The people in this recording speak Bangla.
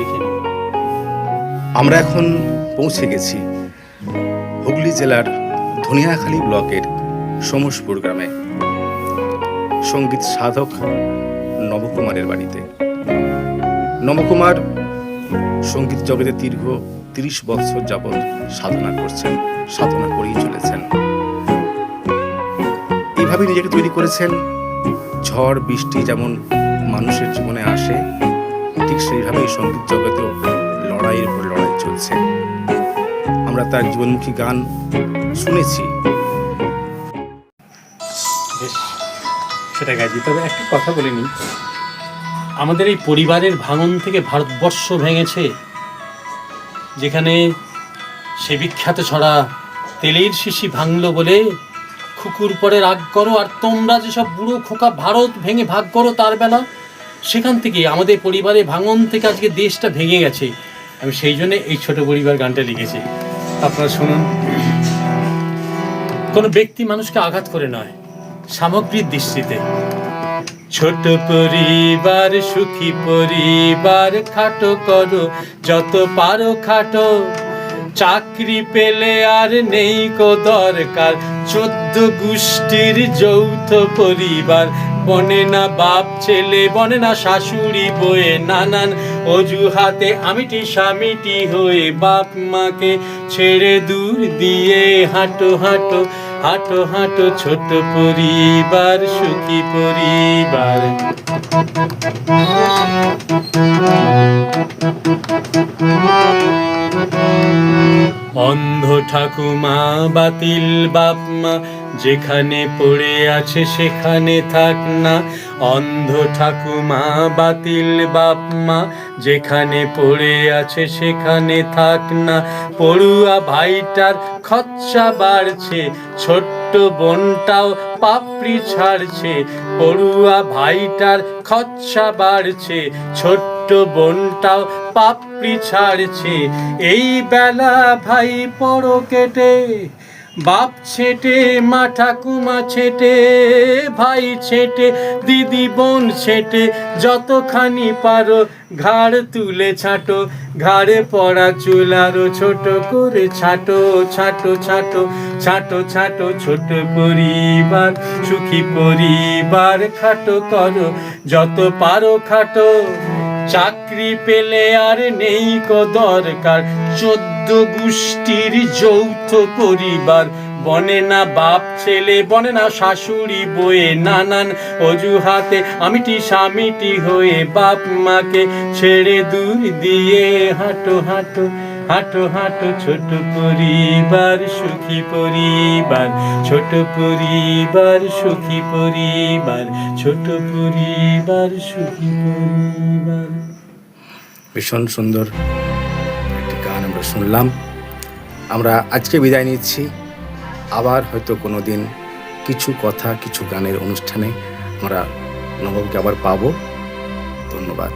দেখে নিই। আমরা এখন পৌঁছে গেছি হুগলি জেলার ধনিয়াখালী ব্লকের সোমসপুর গ্রামে সঙ্গীত সাধক নবকুমারের বাড়িতে। নবকুমার সঙ্গীত জগতে দীর্ঘ ৩০ বছর যাবৎ সাধনা করছেন, সাধনা করেই চলেছেন। এইভাবে নিজেকে তৈরি করেছেন। ঝড় বৃষ্টি যেমন মানুষের জীবনে আসে, ঠিক সেইভাবেই সঙ্গীত জগতেও লড়াইয়ের উপর লড়াই চলছে। আমরা তার জীবনমুখী গান শুনেছি। বেশ, সেটা গাইছি। তবে একটা কথা বলে নিই, আমাদের এই পরিবারের ভাঙন থেকে ভারতবর্ষ ভেঙেছে, যেখানে সে বিখ্যাত ছড়া তেলের শিশি ভাঙলো বলে খুকুর পরে রাগ করো, আর তোমরা যেসব বুড়ো খোকা ভারত ভেঙে ভাগ করো তার বেলা, সেখান থেকে আমাদের পরিবারের ভাঙন থেকে আজকে দেশটা ভেঙে গেছে। আমি সেই জন্য এই ছোট পরিবার গানটা লিখেছি, আপনারা শুনুন। কোনো ব্যক্তি মানুষকে আঘাত করে নয়, সামগ্রিক দৃষ্টিতে। ছোট পরিবার সুখী পরিবার, খাটো করো যত পারো খাটো, চাকরি পেলে আর নেই কো দরকার 14 গোষ্ঠীর যৌথ পরিবার। বনে না বাপ ছেলে, বনে না শাশুড়ি বয়ে, নানান অজুহাতে আমিটি স্বামীটি হয়ে বাপ মাকে ছেড়ে দূর দিয়ে হাঁটো হাঁটো হাঁটো হাঁটো, ছোট পরিবার সুখী পরিবার। অন্ধ ঠাকুমা বাতিল বাপ মা, যেখানে পড়ে আছে সেখানে থাক না। অন্ধ ঠাকুমা বাতিল বাপ মা, যেখানে পড়ে আছে সেখানে থাক না। পড়ুয়া ভাইটার খরচা বাড়ছে, ছোট্ট বোনটাও পাপড়ি ছাড়ছে। পড়ুয়া ভাইটার খরচা বাড়ছে, ছোট্ট বোনটাও পাপড়ি ছাড়ছে। এই বেলা ভাই পড়ো কেটে, বাপ ছেটে মা ঠাকুমা ছেটে, ভাই ছেটে দিদি বোন ছেটে, যতখানি পারো ঘাড় তুলে ছাটো। ঘাড়ে পড়া চুল আরো ছোট করে ছাটো ছাটো ছাটো ছাটো ছাটো, ছোট পরিবার সুখী পরিবার, খাটো করো যত পারো খাটো। চাকরি পেলে আর নেই কো দরকার 14 গোষ্ঠীর যৌথ পরিবার। বনে না বাপ ছেলে, বনে না শাশুড়ি বয়ে, নানান অজুহাতে আমিটি স্বামীটি হয়ে বাপ মাকে ছেড়ে দূর দিয়ে হাঁটো হাঁটো হাঁটো হাঁটো, ছোট পরিবার সুখী পরিবার। ছোট পরিবার সুখী পরিবার, ছোট পরিবার সুখী পরিবার। ভীষণ সুন্দর একটি গান আমরা শুনলাম। আমরা আজকে বিদায় নিচ্ছি। আবার হয়তো কোনো দিন কিছু কথা কিছু গানের অনুষ্ঠানে আমরা নবকে আবার পাবো। ধন্যবাদ।